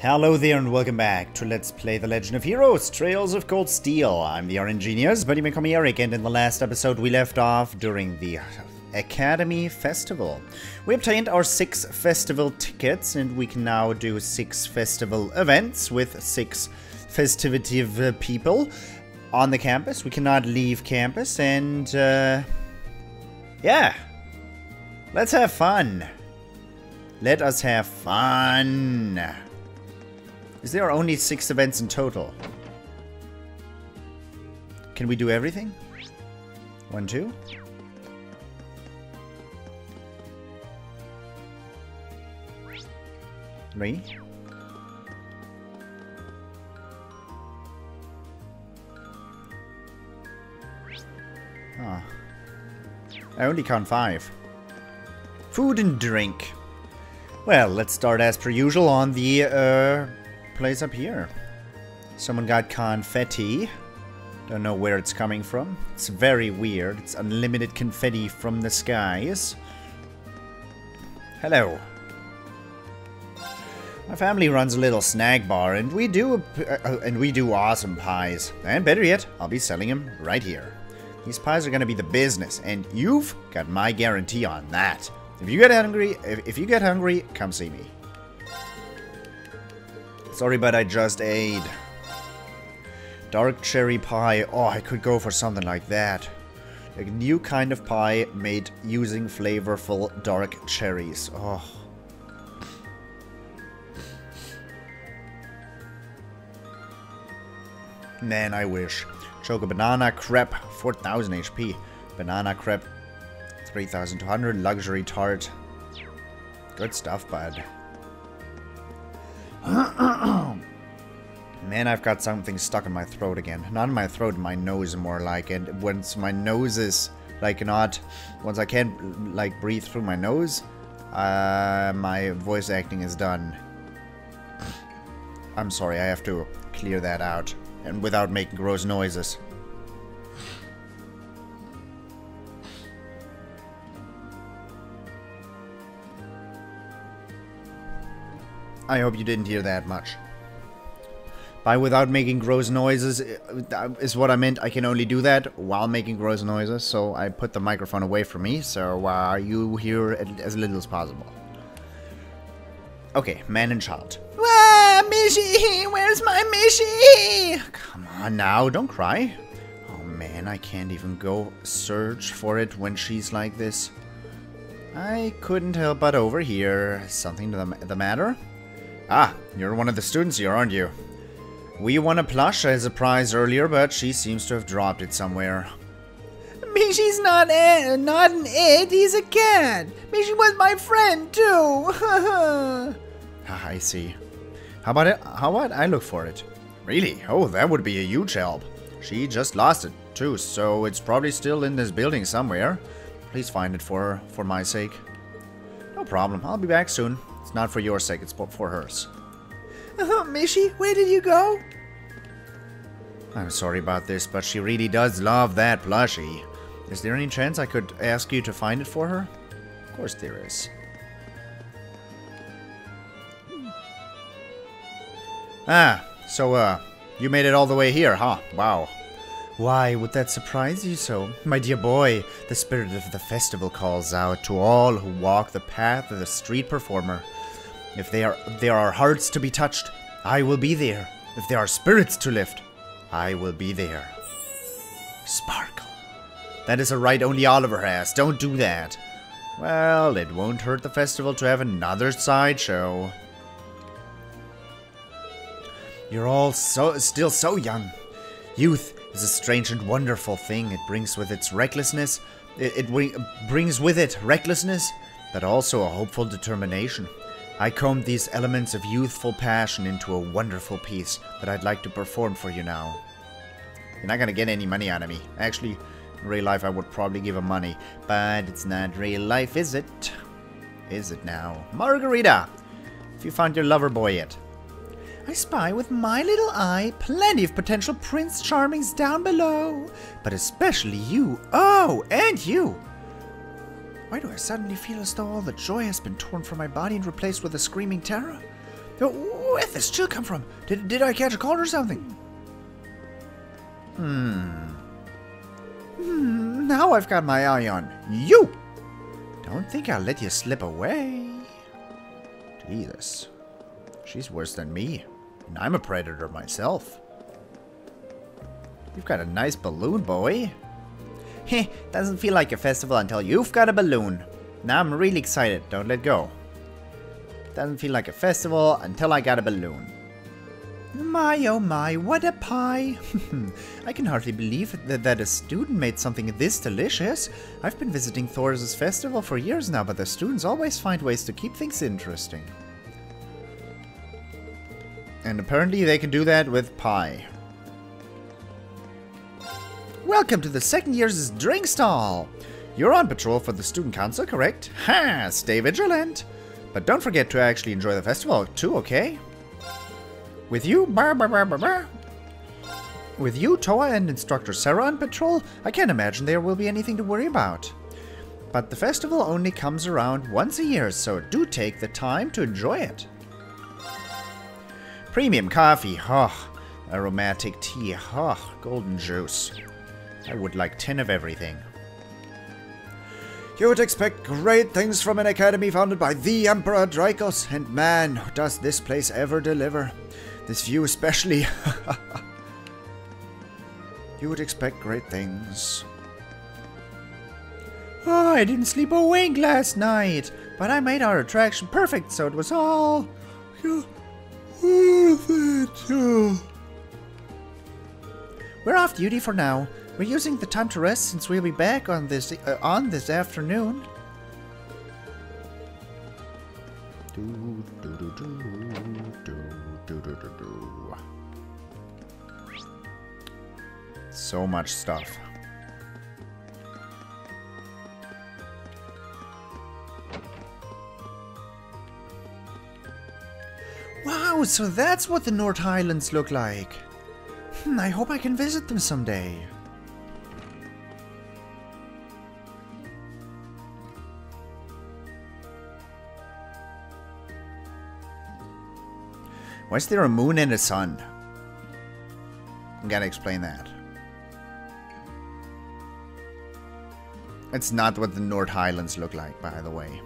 Hello there and welcome back to Let's Play The Legend of Heroes, Trails of Cold Steel. I'm the RNGenius, but you may call me Eric, and in the last episode we left off during the Academy Festival. We obtained our 6 festival tickets, and we can now do 6 festival events with 6 festivative people on the campus. We cannot leave campus, and yeah, let's have fun. Let us have fun. Is there only 6 events in total? Can we do everything? 1, 2? Three? Ah. I only count 5. Food and drink. Well, let's start as per usual on the place up here. Someone got confetti. Don't know where it's coming from. It's very weird. It's unlimited confetti from the skies. Hello. My family runs a little snack bar, and we do awesome pies. And better yet, I'll be selling them right here. These pies are gonna be the business, and you've got my guarantee on that. If you get hungry, come see me. Sorry, but I just ate. Dark cherry pie. Oh, I could go for something like that. A new kind of pie made using flavorful dark cherries. Oh. Man, I wish. Choco banana crepe, 4000 HP. Banana crepe, 3200. Luxury tart. Good stuff, bud. Man, I've got something stuck in my throat again. Not in my throat, in my nose more like. And once my nose is like once I can't like breathe through my nose, my voice acting is done. I'm sorry, I have to clear that out. And without making gross noises. I hope you didn't hear that much. By without making gross noises is what I meant. I can only do that while making gross noises, so I put the microphone away from me, so you hear it as little as possible. Okay, man and child. Ah, Mishi! Where's my Mishi? Come on now, don't cry. Oh man, I can't even go search for it when she's like this. I couldn't help but overhear something the matter. Ah, you're one of the students here, aren't you? We won a plush as a prize earlier, but she seems to have dropped it somewhere. Mishi's not an it, he's a cat. Mishi was my friend, too. I see. How about I look for it? Really? Oh, that would be a huge help. She just lost it, too, so it's probably still in this building somewhere. Please find it for my sake. No problem, I'll be back soon. It's not for your sake, it's for hers. Mishi, where did you go? I'm sorry about this, but she really does love that plushie. Is there any chance I could ask you to find it for her? Of course there is. Ah, so, you made it all the way here, huh? Wow. Why would that surprise you so? My dear boy, the spirit of the festival calls out to all who walk the path of the street performer. If there are hearts to be touched, I will be there. If there are spirits to lift, I will be there. Sparkle. That is a right only Oliver has. Don't do that. Well, it won't hurt the festival to have another sideshow. You're all still so young. Youth is a strange and wonderful thing. It brings with its recklessness. It brings with it recklessness, but also a hopeful determination. I combed these elements of youthful passion into a wonderful piece that I'd like to perform for you now. You're not gonna get any money out of me. Actually, in real life I would probably give him money, but it's not real life, is it? Is it now? Margarita! Have you found your lover boy yet? I spy with my little eye plenty of potential Prince Charmings down below, but especially you. Oh, and you! Why do I suddenly feel as though all the joy has been torn from my body and replaced with a screaming terror? Where'd this chill come from? Did I catch a cold or something? Now I've got my eye on you. Don't think I'll let you slip away. Jesus. She's worse than me. And I'm a predator myself. You've got a nice balloon, boy. Heh, doesn't feel like a festival until you've got a balloon. Now I'm really excited. Don't let go. Doesn't feel like a festival until I got a balloon. My oh my, what a pie! I can hardly believe that a student made something this delicious. I've been visiting Thors' festival for years now, but the students always find ways to keep things interesting. And apparently they can do that with pie. Welcome to the second year's drink stall! You're on patrol for the student council, correct? Ha! Stay vigilant! But don't forget to actually enjoy the festival too, okay? With you, With you, Toa, and Instructor Sarah on patrol, I can't imagine there will be anything to worry about. But the festival only comes around once a year, so do take the time to enjoy it. Premium coffee, aromatic tea, golden juice. I would like 10 of everything. You would expect great things from an academy founded by the Emperor Dracos, and man, does this place ever deliver. This view especially. You would expect great things. Oh, I didn't sleep a wink last night, but I made our attraction perfect, so it was all worth it. We're off duty for now. We're using the time to rest since we'll be back on this afternoon. So much stuff. Wow, so that's what the North Highlands look like. I hope I can visit them someday. Why is there a moon and a sun? I gotta explain that. It's not what the North Highlands look like, by the way.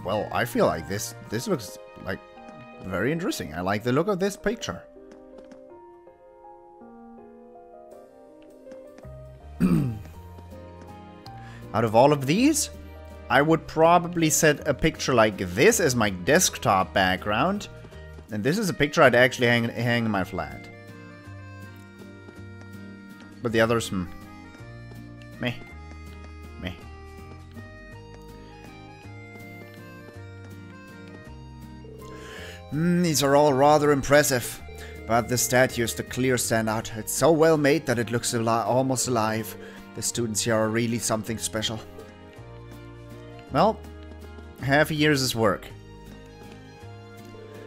Well, I feel like this looks like very interesting. I like the look of this picture. Out of all of these, I would probably set a picture like this as my desktop background. And this is a picture I'd actually hang in my flat. But the others, meh. These are all rather impressive. But the statue is the clear standout. It's so well made that it looks almost alive. The students here are really something special. Well, half a year's work.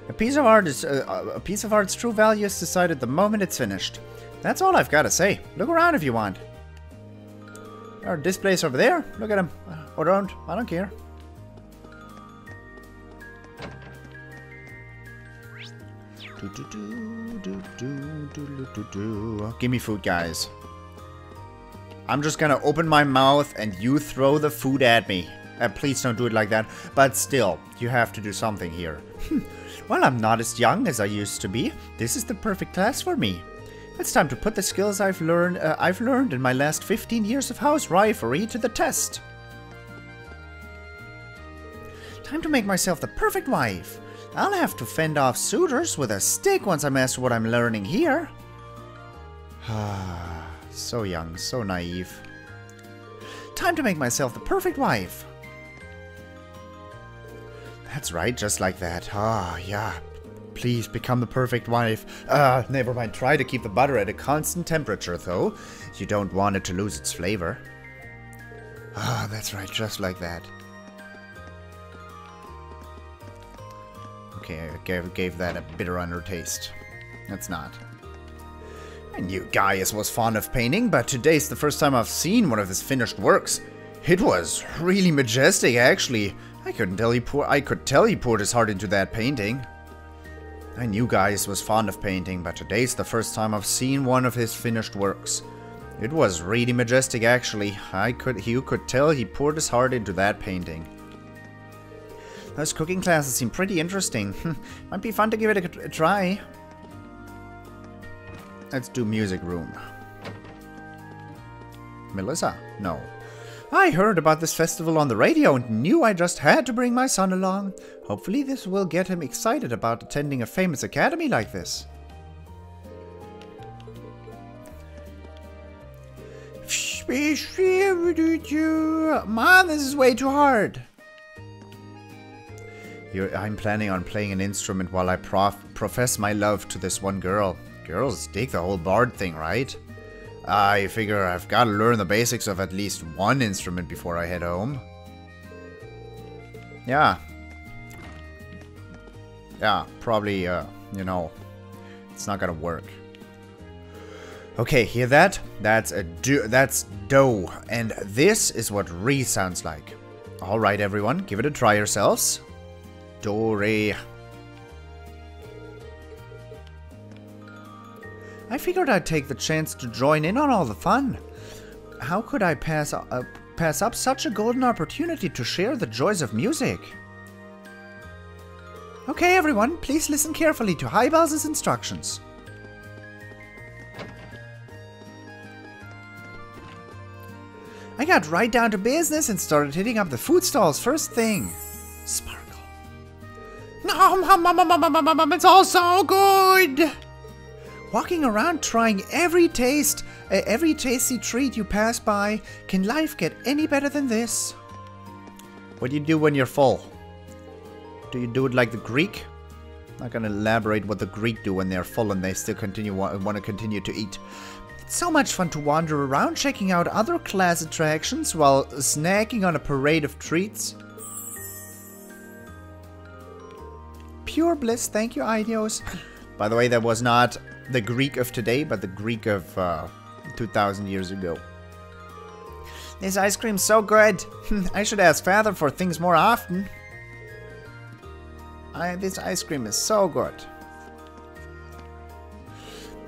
A piece of art's true value is decided the moment it's finished. That's all I've got to say. Look around if you want. There are displays over there. Look at them. Or don't. I don't care. Give me food, guys. I'm just gonna open my mouth and you throw the food at me. Please don't do it like that. But still, you have to do something here. Well, I'm not as young as I used to be. This is the perfect class for me. It's time to put the skills I've learned in my last 15 years of house riflery to the test. Time to make myself the perfect wife. I'll have to fend off suitors with a stick once I master what I'm learning here. So young, so naive. Time to make myself the perfect wife. That's right, just like that. Yeah. Please become the perfect wife. Never mind. Try to keep the butter at a constant temperature, though. You don't want it to lose its flavor. That's right, just like that. Okay, I gave that a bitter undertaste. That's not. I knew Gaius was fond of painting, but today's the first time I've seen one of his finished works. It was really majestic, actually. I could tell he poured his heart into that painting. I knew Gaius was fond of painting, but today's the first time I've seen one of his finished works. It was really majestic, actually. You could tell he poured his heart into that painting. Those cooking classes seem pretty interesting. Might be fun to give it a try. Let's do music room. Melissa? No. I heard about this festival on the radio and knew I just had to bring my son along. Hopefully this will get him excited about attending a famous academy like this. Mom, this is way too hard. I'm planning on playing an instrument while I profess my love to this one girl. Girls dig the whole bard thing, right? I figure I've got to learn the basics of at least one instrument before I head home. Yeah. Yeah, probably, you know, it's not gonna work. Okay, hear that? That's do, and this is what re sounds like. Alright everyone, give it a try yourselves. Do, re. I figured I'd take the chance to join in on all the fun. How could I pass up such a golden opportunity to share the joys of music? Okay everyone, please listen carefully to Highbell's instructions. I got right down to business and started hitting up the food stalls first thing. Sparkle. No, it's all so good! Walking around trying every tasty treat you pass by. Can life get any better than this? What do you do when you're full? Do you do it like the Greek? I'm not gonna elaborate what the Greek do when they're full and they still want to continue to eat. It's so much fun to wander around checking out other class attractions while snacking on a parade of treats. Pure bliss, thank you, Idios. By the way, that was not the Greek of today, but the Greek of 2,000 years ago. This ice cream's so good. I should ask Father for things more often. This ice cream is so good.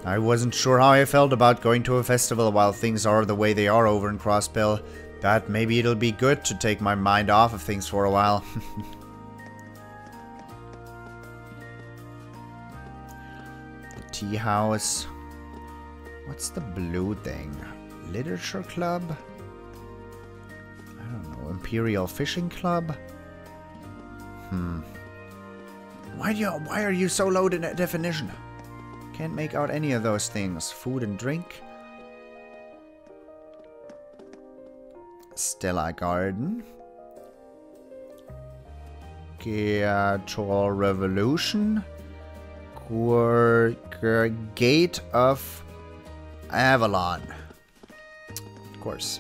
I wasn't sure how I felt about going to a festival while things are the way they are over in Crossbell, but maybe it'll be good to take my mind off of things for a while. Tea house. What's the blue thing? Literature club? I don't know. Imperial fishing club? Why are you so low in definition? Can't make out any of those things. Food and drink. Stella Garden. Cultural Revolution. Gate of Avalon. Of course.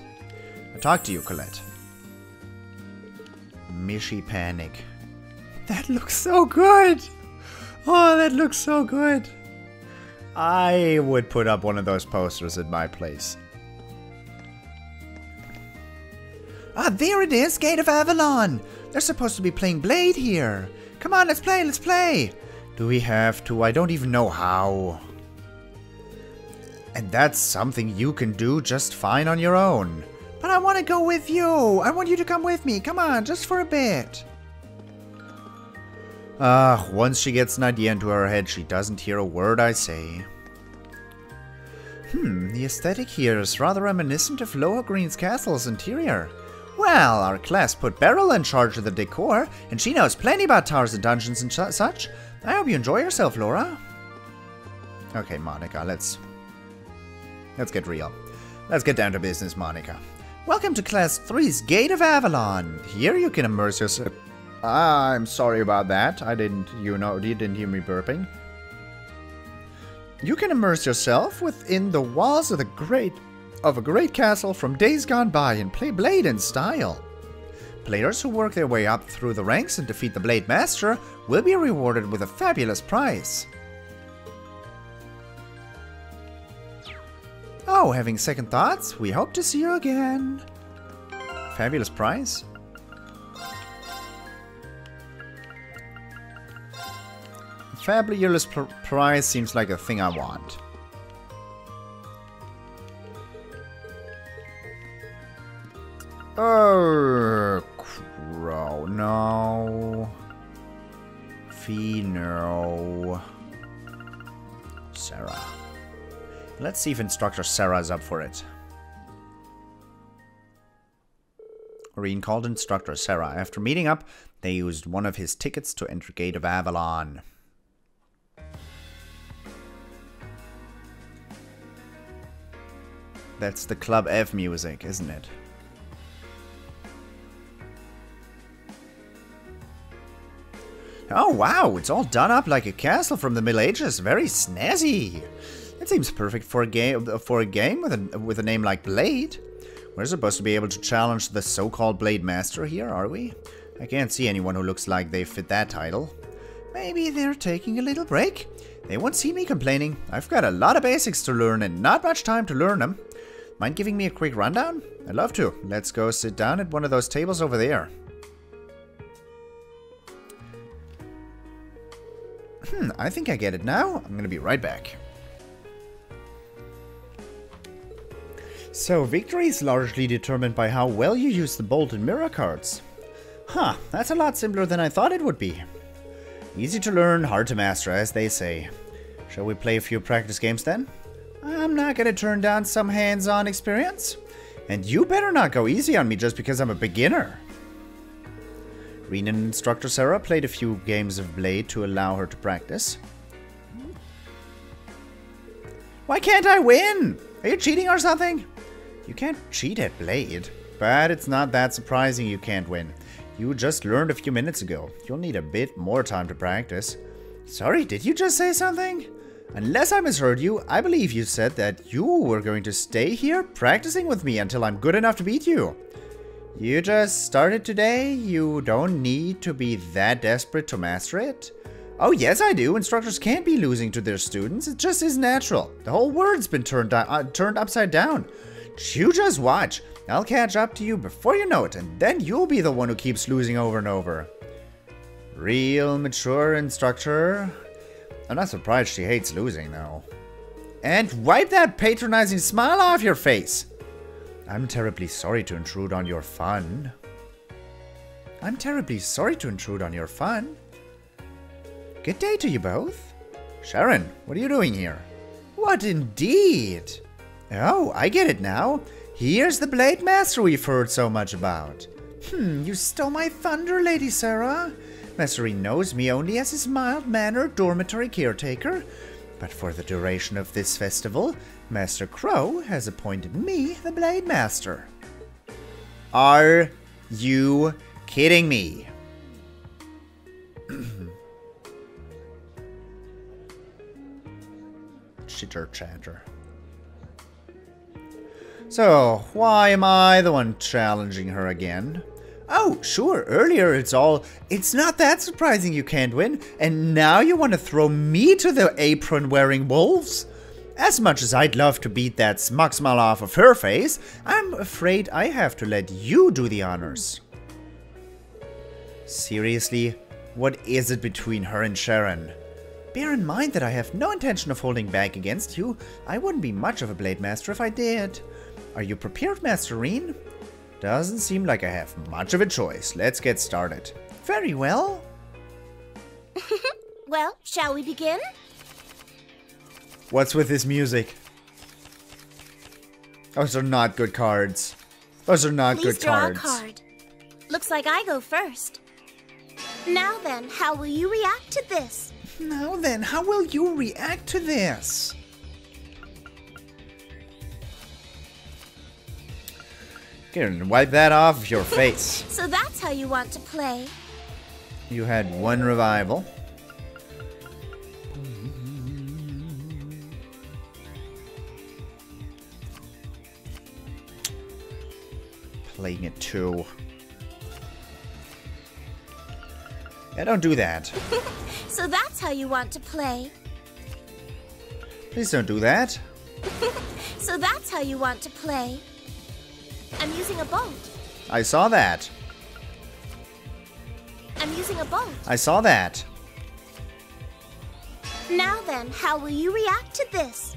I talked to you, Colette. Mishy Panic. That looks so good! Oh, that looks so good! I would put up one of those posters at my place. Ah, there it is! Gate of Avalon! They're supposed to be playing Blade here! Come on, let's play, let's play! Do we have to? I don't even know how. And that's something you can do just fine on your own. But I want to go with you. I want you to come with me. Come on, just for a bit. Once she gets an idea into her head, she doesn't hear a word I say. The aesthetic here is rather reminiscent of Lohengrin's castle's interior. Well, our class put Beryl in charge of the decor, and she knows plenty about towers and dungeons and such. I hope you enjoy yourself, Laura. Okay, Monica, let's get real. Let's get down to business, Monica. Welcome to Class 3's Gate of Avalon. Here you can immerse yourself. I'm sorry about that. You didn't hear me burping. You can immerse yourself within the walls of a great castle from days gone by and play Blade in style. Players who work their way up through the ranks and defeat the Blade Master will be rewarded with a fabulous prize. Oh, having second thoughts? We hope to see you again. Fabulous prize. Fabulous prize seems like a thing I want. Oh, Crow, no. Fee, no. Sarah. Let's see if Instructor Sarah's up for it. Rean called Instructor Sarah. After meeting up, they used one of his tickets to enter Gate of Avalon. That's the Club F music, isn't it? Oh wow, it's all done up like a castle from the Middle Ages. Very snazzy. That seems perfect for a game with a name like Blade. We're supposed to be able to challenge the so-called Blade Master here, are we? I can't see anyone who looks like they fit that title. Maybe they're taking a little break. They won't see me complaining. I've got a lot of basics to learn and not much time to learn them. Mind giving me a quick rundown? I'd love to. Let's go sit down at one of those tables over there. I think I get it now. I'm gonna be right back. So, victory is largely determined by how well you use the Bolt and Mirror cards. Huh, that's a lot simpler than I thought it would be. Easy to learn, hard to master, as they say. Shall we play a few practice games then? I'm not gonna turn down some hands-on experience. And you better not go easy on me just because I'm a beginner. Rean and Instructor Sarah played a few games of Blade to allow her to practice. Why can't I win? Are you cheating or something? You can't cheat at Blade. But it's not that surprising you can't win. You just learned a few minutes ago. You'll need a bit more time to practice. Sorry, did you just say something? Unless I misheard you, I believe you said that you were going to stay here practicing with me until I'm good enough to beat you. You just started today? You don't need to be that desperate to master it? Oh yes I do. Instructors can't be losing to their students. It just is natural. The whole world's been turned upside down. You just watch. I'll catch up to you before you know it, and then you'll be the one who keeps losing over and over. Real mature instructor. I'm not surprised she hates losing, though. And wipe that patronizing smile off your face! I'm terribly sorry to intrude on your fun. I'm terribly sorry to intrude on your fun. Good day to you both. Sharon, what are you doing here? What indeed? Oh, I get it now. Here's the Blade Master we've heard so much about. You stole my thunder, Lady Sarah. Master Rean knows me only as his mild-mannered dormitory caretaker, but for the duration of this festival, Master Crow has appointed me the Blade Master. Are you kidding me? Chitter-chatter. So, why am I the one challenging her again? Oh, sure, earlier it's not that surprising you can't win, and now you want to throw me to the apron-wearing wolves? As much as I'd love to beat that smug smile off of her face, I'm afraid I have to let you do the honors. Seriously, what is it between her and Sharon? Bear in mind that I have no intention of holding back against you. I wouldn't be much of a Blade Master if I did. Are you prepared, Master Rean? Doesn't seem like I have much of a choice. Let's get started. Very well. Well, shall we begin? What's with this music? Those are not good cards. Those are not good cards. Please draw a card. Looks like I go first. Now then, how will you react to this? Now then, how will you react to this? Here, wipe that off of your face. So that's how you want to play. You had one revival. Playing it too. Yeah, don't do that. So that's how you want to play. Please don't do that. So So that's how you want to play. I'm using a bolt. I saw that. I'm using a bolt. I saw that. Now then, how will you react to this?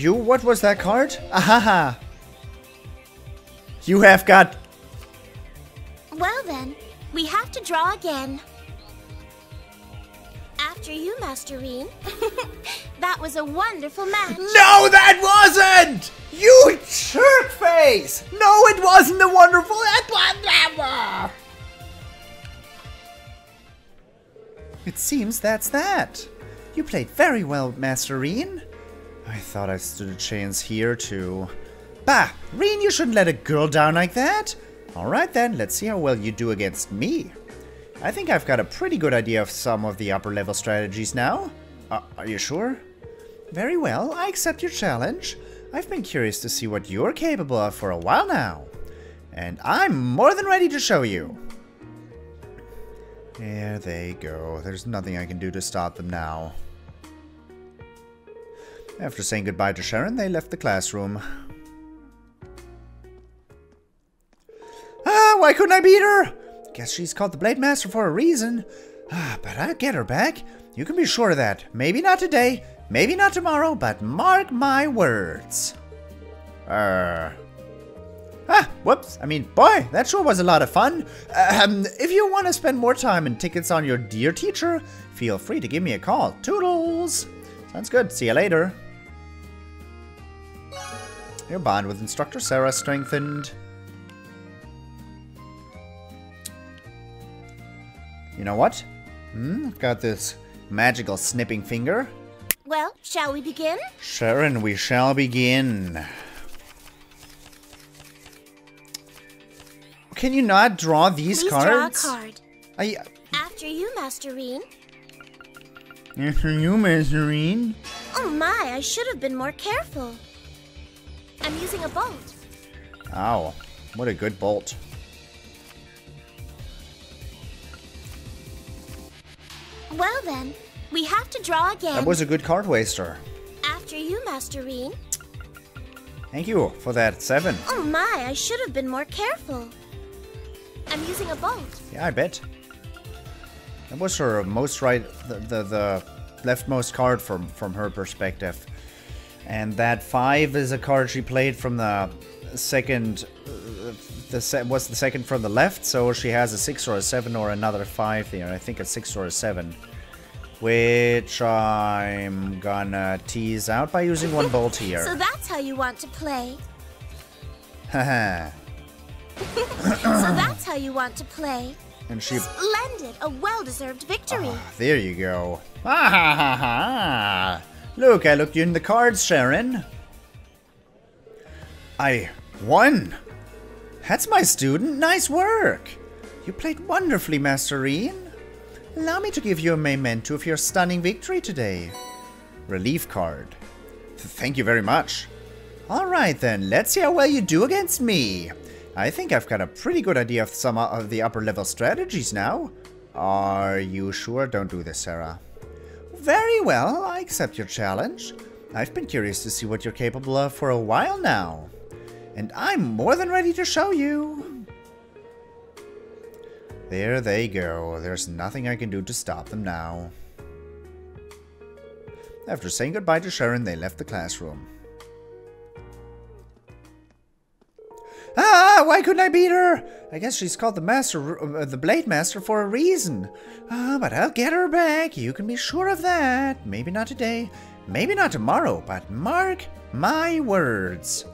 What was that card? Ahaha. You have got... Well then, we have to draw again. After you, Master Rean. That was a wonderful match. No, that wasn't! You jerk face! No, it wasn't a wonderful... It seems that's that. You played very well, Master Rean. I thought I stood a chance here too. Bah! Rean, you shouldn't let a girl down like that. Alright then, let's see how well you do against me. I think I've got a pretty good idea of some of the upper level strategies now. Are you sure? Very well, I accept your challenge. I've been curious to see what you're capable of for a while now. And I'm more than ready to show you. There they go. There's nothing I can do to stop them now. After saying goodbye to Sharon, they left the classroom. Ah, why couldn't I beat her? Guess she's called the Blade Master for a reason. But I'll get her back. You can be sure of that. Maybe not today, maybe not tomorrow, but mark my words. Whoops. I mean, boy, that sure was a lot of fun. If you want to spend more time and tickets on your dear teacher, feel free to give me a call. Toodles! Sounds good. See you later. Your bond with Instructor Sarah strengthened. You know what? I've got this magical snipping finger. Well, shall we begin? Sharon, we shall begin. Can you not draw these cards? Draw a card. After you, Master Rean. After you, Master Rean. Oh my, I should have been more careful. I'm using a bolt. Ow, what a good bolt. Well then, we have to draw again. That was a good card waster. After you, Master Rean. Thank you for that 7. Oh my, I should have been more careful. I'm using a bolt. Yeah, I bet. That was her most the leftmost card from her perspective. And that 5 is a card she played from the second, was the second from the left, so she has a 6 or a 7 or another 5 there. I think a 6 or a 7. Which I'm gonna tease out by using one bolt here. So that's how you want to play. Haha. So that's how you want to play. And she... Splendid! A well-deserved victory. Oh, there you go. Ha ha ha ha! Look, I looked you in the cards, Sharon. I won! That's my student. Nice work! You played wonderfully, Master Rean. Allow me to give you a memento of your stunning victory today. Relief card. Thank you very much. Alright then, let's see how well you do against me. I think I've got a pretty good idea of some of the upper level strategies now. Are you sure? Don't do this, Sarah. Very well, I accept your challenge. I've been curious to see what you're capable of for a while now. And I'm more than ready to show you. There they go. There's nothing I can do to stop them now. After saying goodbye to Sharon, they left the classroom. Ah, why couldn't I beat her? I guess she's called the Blade Master for a reason. But I'll get her back. You can be sure of that. Maybe not today, maybe not tomorrow, but mark my words.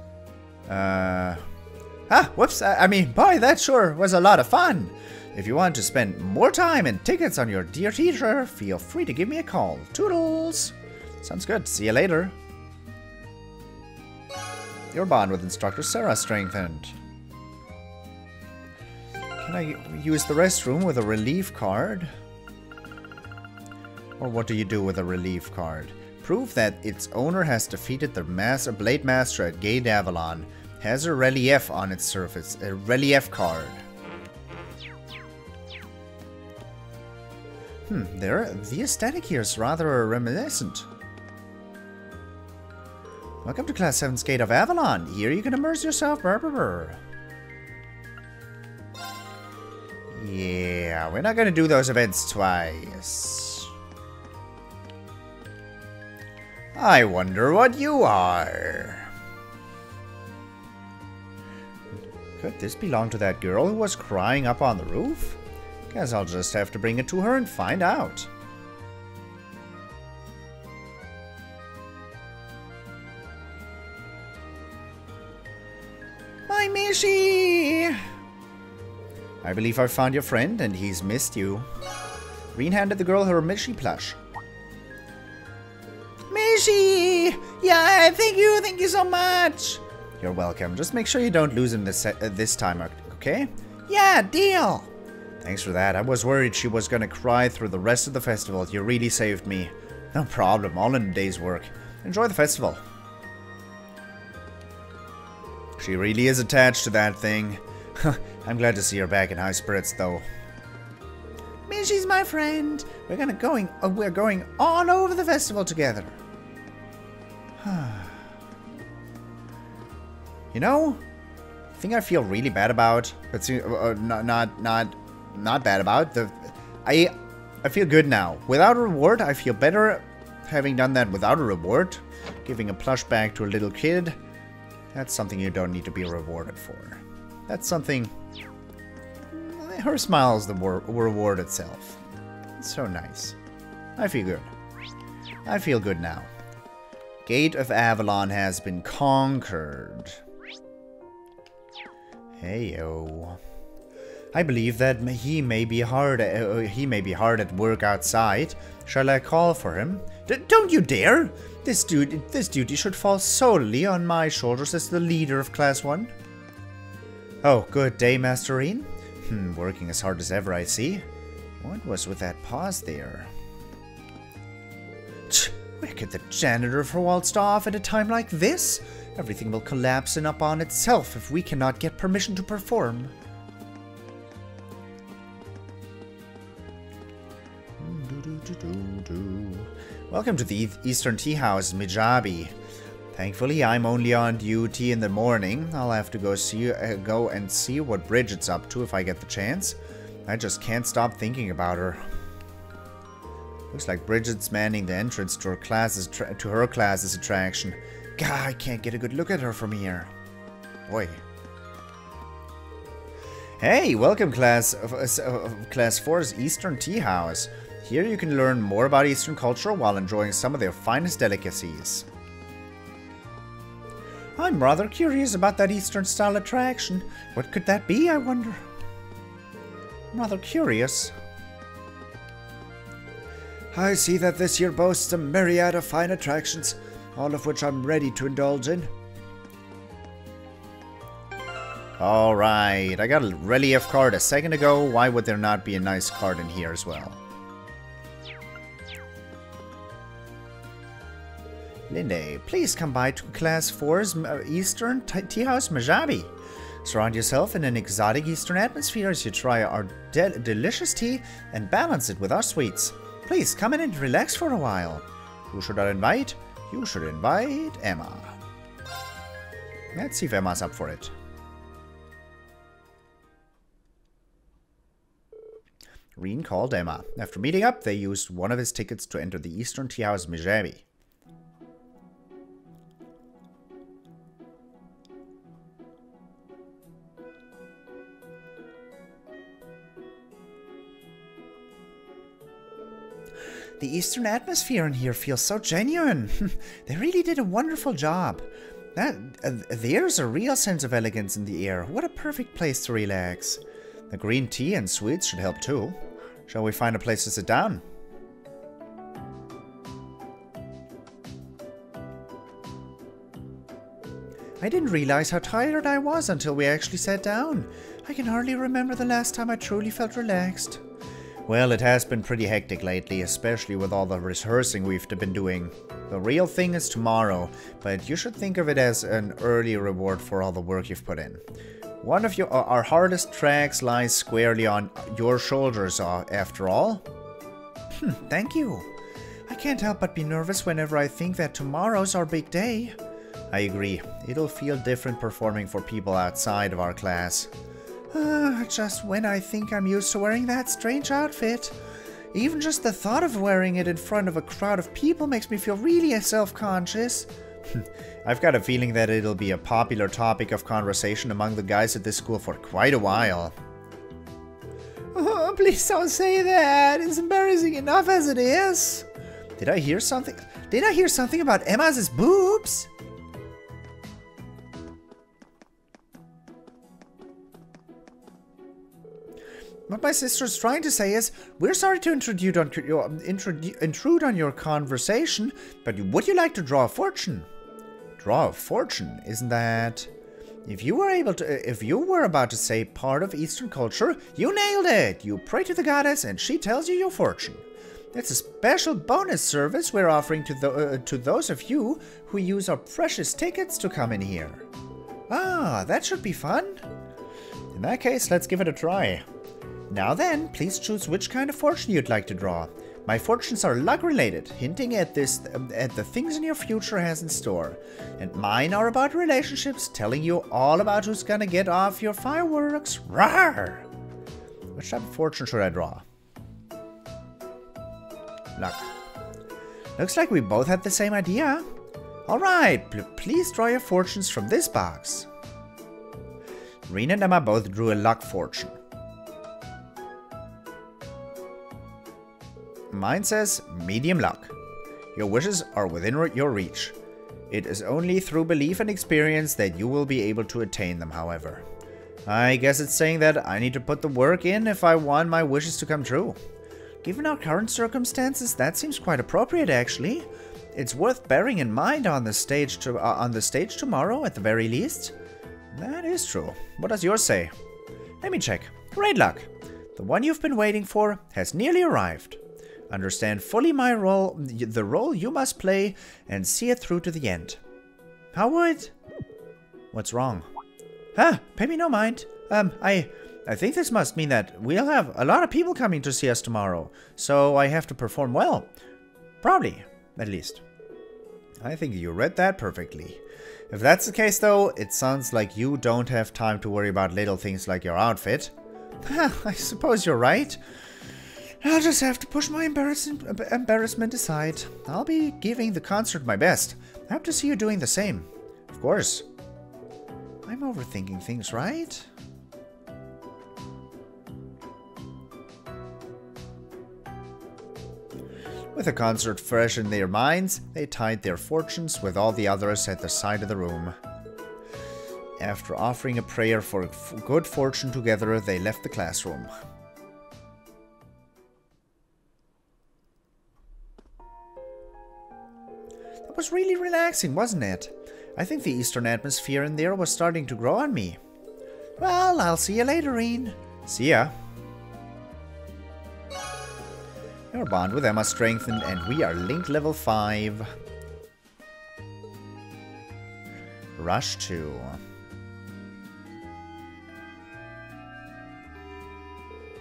Whoops. I mean, boy, that sure was a lot of fun. If you want to spend more time and tickets on your dear teacher, feel free to give me a call. Toodles! Sounds good. See you later. Your bond with Instructor Sarah strengthened. Can I use the restroom with a relief card? Or what do you do with a relief card? Prove that its owner has defeated the Blade Master at Gate Avalon. Has a relief on its surface. A relief card. The aesthetic here is rather reminiscent. Welcome to Class 7's Gate of Avalon. Here you can immerse yourself. Yeah, we're not gonna do those events twice. I wonder what you are. Could this belong to that girl who was crying up on the roof? Guess I'll just have to bring it to her and find out. My Mishi! I believe I found your friend and he's missed you. Rean handed the girl her Mishi plush. Mishi! Yeah, thank you so much! You're welcome. Just make sure you don't lose him this time, okay? Yeah, deal! Thanks for that. I was worried she was gonna cry through the rest of the festival. You really saved me. No problem. All in a day's work. Enjoy the festival. She really is attached to that thing. I'm glad to see her back in high spirits, though. Mishi's my friend. We're going all over the festival together. You know, the thing I feel really bad about, but not bad about. I feel good now. Without a reward, I feel better having done that without a reward. Giving a plush bag to a little kid, that's something you don't need to be rewarded for. That's something. Her smile is the reward itself. It's so nice. I feel good. I feel good now. Gate of Avalon has been conquered. Heyo. I believe that he may be hard at work outside. Shall I call for him? Don't you dare! This duty should fall solely on my shoulders as the leader of Class 1. Oh, good day, Master Rean. Working as hard as ever, I see. What was with that pause there? Where could the janitor have waltzed off at a time like this? Everything will collapse in upon itself if we cannot get permission to perform. Welcome to the Eastern Tea House, Mijabi. Thankfully, I'm only on duty in the morning. I'll have to go and see what Bridget's up to if I get the chance. I just can't stop thinking about her. Looks like Bridget's manning the entrance to her class's attraction. God, I can't get a good look at her from here. Boy. Hey, welcome Class 4's Eastern Tea House. Here you can learn more about Eastern culture while enjoying some of their finest delicacies. I'm rather curious about that Eastern-style attraction. What could that be, I wonder? I'm rather curious. I see that this year boasts a myriad of fine attractions, all of which I'm ready to indulge in. Alright, I got a relief card a second ago. Why would there not be a nice card in here as well? Linde, please come by to Class 4's Eastern Tea House Mijabi. Surround yourself in an exotic Eastern atmosphere as you try our delicious tea and balance it with our sweets. Please come in and relax for a while. Who should I invite? You should invite Emma. Let's see if Emma's up for it. Rean called Emma. After meeting up, they used one of his tickets to enter the Eastern Tea House Mijabi. The Eastern atmosphere in here feels so genuine. They really did a wonderful job. There's a real sense of elegance in the air. What a perfect place to relax. The green tea and sweets should help too. Shall we find a place to sit down? I didn't realize how tired I was until we actually sat down. I can hardly remember the last time I truly felt relaxed. Well, it has been pretty hectic lately, especially with all the rehearsing we've been doing. The real thing is tomorrow, but you should think of it as an early reward for all the work you've put in. One of our hardest tracks lies squarely on your shoulders, after all. Thank you. I can't help but be nervous whenever I think that tomorrow's our big day. I agree. It'll feel different performing for people outside of our class. Just when I think I'm used to wearing that strange outfit. Even just the thought of wearing it in front of a crowd of people makes me feel really self-conscious. I've got a feeling that it'll be a popular topic of conversation among the guys at this school for quite a while. Oh, please don't say that. It's embarrassing enough as it is. Did I hear something? Did I hear something about Emma's boobs? What my sister's trying to say is, we're sorry to intrude on your conversation, but would you like to draw a fortune? Draw a fortune? Isn't that... If you were about to say part of Eastern culture, you nailed it! You pray to the goddess and she tells you your fortune. It's a special bonus service we're offering to those of you who use our precious tickets to come in here. Ah, that should be fun. In that case, let's give it a try. Now then, please choose which kind of fortune you'd like to draw. My fortunes are luck-related, hinting at the things in your future has in store. And mine are about relationships, telling you all about who's gonna get off your fireworks. Rawr! Which type of fortune should I draw? Luck. Looks like we both had the same idea. Alright, please draw your fortunes from this box. Rean and Emma both drew a luck fortune. Mine says medium luck. Your wishes are within your reach. It is only through belief and experience that you will be able to attain them, however. I guess it's saying that I need to put the work in if I want my wishes to come true. Given our current circumstances, that seems quite appropriate, actually. It's worth bearing in mind on the stage tomorrow, at the very least. That is true. What does yours say? Let me check. Great luck. The one you've been waiting for has nearly arrived. Understand fully the role you must play, and see it through to the end. How would... What's wrong? Pay me no mind. I think this must mean that we'll have a lot of people coming to see us tomorrow, so I have to perform well. Probably, at least. I think you read that perfectly. If that's the case, though, it sounds like you don't have time to worry about little things like your outfit. I suppose you're right. I'll just have to push my embarrassment aside. I'll be giving the concert my best. I hope to see you doing the same. Of course. I'm overthinking things, right? With the concert fresh in their minds, they tied their fortunes with all the others at the side of the room. After offering a prayer for good fortune together, they left the classroom. That was really relaxing, wasn't it? I think the Eastern atmosphere in there was starting to grow on me. Well, I'll see you later, Rean. See ya. Our bond with Emma strengthened, and we are linked level 5. Rush 2.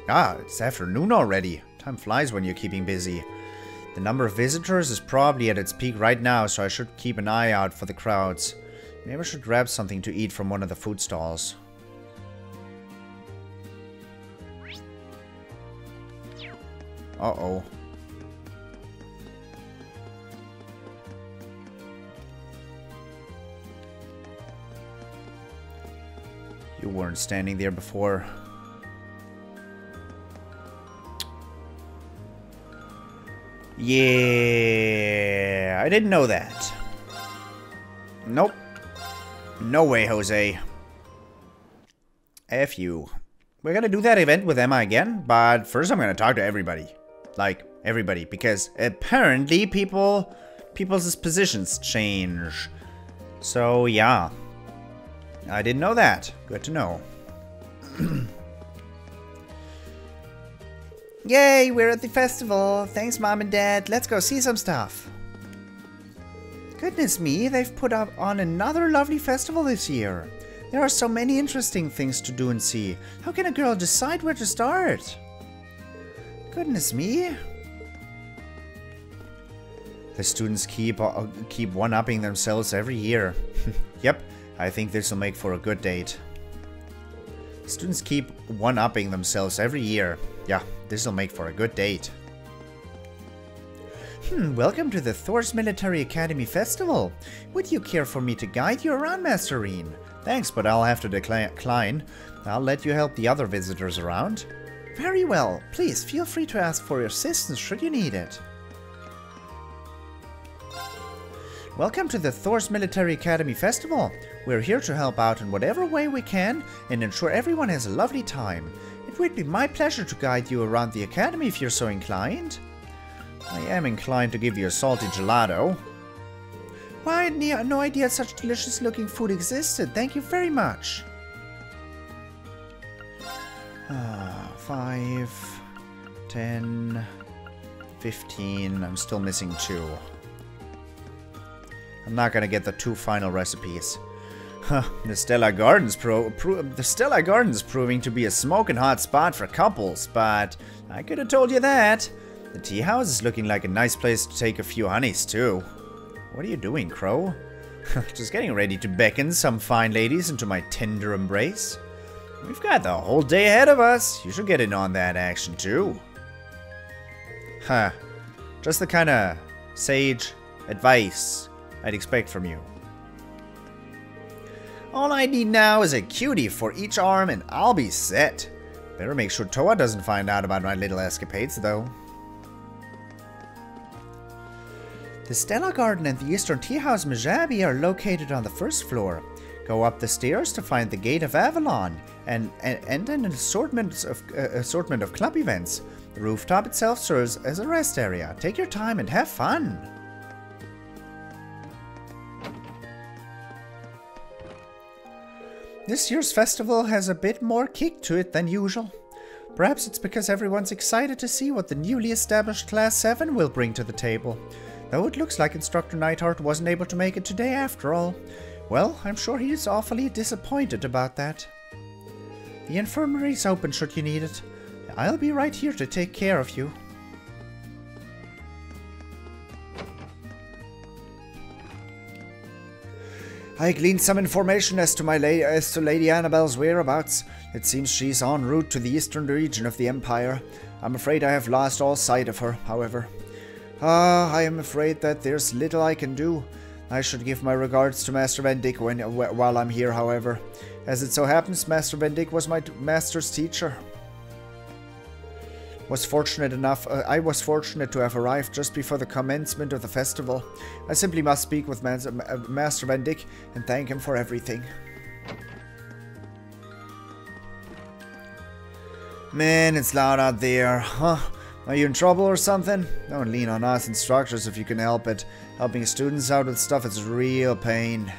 Ah, it's afternoon already. Time flies when you're keeping busy. The number of visitors is probably at its peak right now, so I should keep an eye out for the crowds. Maybe I should grab something to eat from one of the food stalls. Uh-oh. You weren't standing there before. Yeah, I didn't know that. Nope. No way, Jose. F you. We're gonna do that event with Emma again, but first I'm gonna talk to everybody. Like, everybody, because apparently people's positions change. So, yeah. I didn't know that. Good to know. Yay, we're at the festival. Thanks, Mom and Dad. Let's go see some stuff. Goodness me, they've put up on another lovely festival this year. There are so many interesting things to do and see. How can a girl decide where to start? Goodness me. The students keep one-upping themselves every year. Yep, I think this will make for a good date. Students keep one-upping themselves every year. Yeah, this will make for a good date. Welcome to the Thors Military Academy Festival. Would you care for me to guide you around, Master Rean? Thanks, but I'll have to decline. I'll let you help the other visitors around. Very well. Please, feel free to ask for your assistance should you need it. Welcome to the Thors Military Academy Festival. We're here to help out in whatever way we can and ensure everyone has a lovely time. It would be my pleasure to guide you around the academy if you're so inclined. I am inclined to give you a salty gelato. Why, I had no idea such delicious looking food existed. Thank you very much. 5, 10, 15. I'm still missing 2. I'm not gonna get the 2 final recipes. The Stellar Garden's proving to be a smoking hot spot for couples, but I could have told you that. The tea house is looking like a nice place to take a few honeys, too. What are you doing, Crow? Just getting ready to beckon some fine ladies into my tender embrace. We've got the whole day ahead of us. You should get in on that action, too. Just the kind of sage advice I'd expect from you. All I need now is a cutie for each arm and I'll be set. Better make sure TloH doesn't find out about my little escapades, though. The Stellar Garden and the Eastern Tea House Majabi are located on the 1st floor. Go up the stairs to find the Gate of Avalon and an assortment of club events. The rooftop itself serves as a rest area. Take your time and have fun. This year's festival has a bit more kick to it than usual. Perhaps it's because everyone's excited to see what the newly established Class 7 will bring to the table. Though it looks like Instructor Neidhart wasn't able to make it today after all. Well, I'm sure he is awfully disappointed about that. The infirmary's open should you need it. I'll be right here to take care of you. I gleaned some information as to Lady Annabelle's whereabouts. It seems she's en route to the eastern region of the Empire. I'm afraid I have lost all sight of her, however. I am afraid that there's little I can do. I should give my regards to Master Van Dyck while I'm here, however. As it so happens, Master Van Dyck was my master's teacher. I was fortunate to have arrived just before the commencement of the festival. I simply must speak with Master Van Dyck and thank him for everything. Man, it's loud out there, huh? Are you in trouble or something? Don't lean on us instructors if you can help it. Helping students out with stuff is a real pain.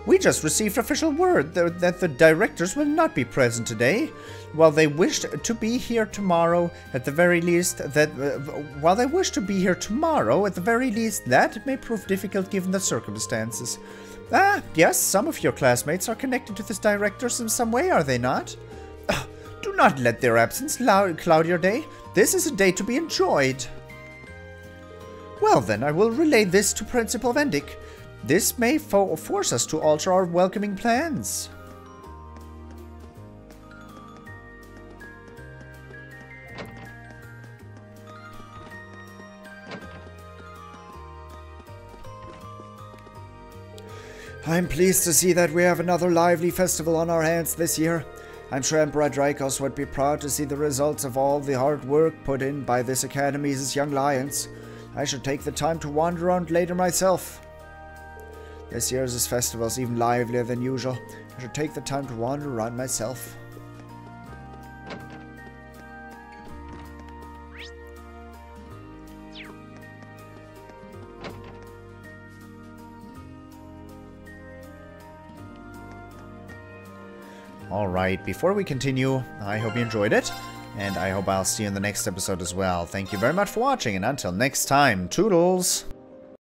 We just received official word that the directors will not be present today. While they wished to be here tomorrow, at the very least, that may prove difficult given the circumstances. Yes, some of your classmates are connected to the directors in some way, are they not? Do not let their absence cloud your day. This is a day to be enjoyed. Well then, I will relay this to Principal Van Dyck. This may force us to alter our welcoming plans. I'm pleased to see that we have another lively festival on our hands this year. I'm sure Emperor Dracos would be proud to see the results of all the hard work put in by this Academy's young lions. I should take the time to wander around later myself. This year's festival is even livelier than usual. I should take the time to wander around myself. Alright, before we continue, I hope you enjoyed it, and I hope I'll see you in the next episode as well. Thank you very much for watching, and until next time, toodles!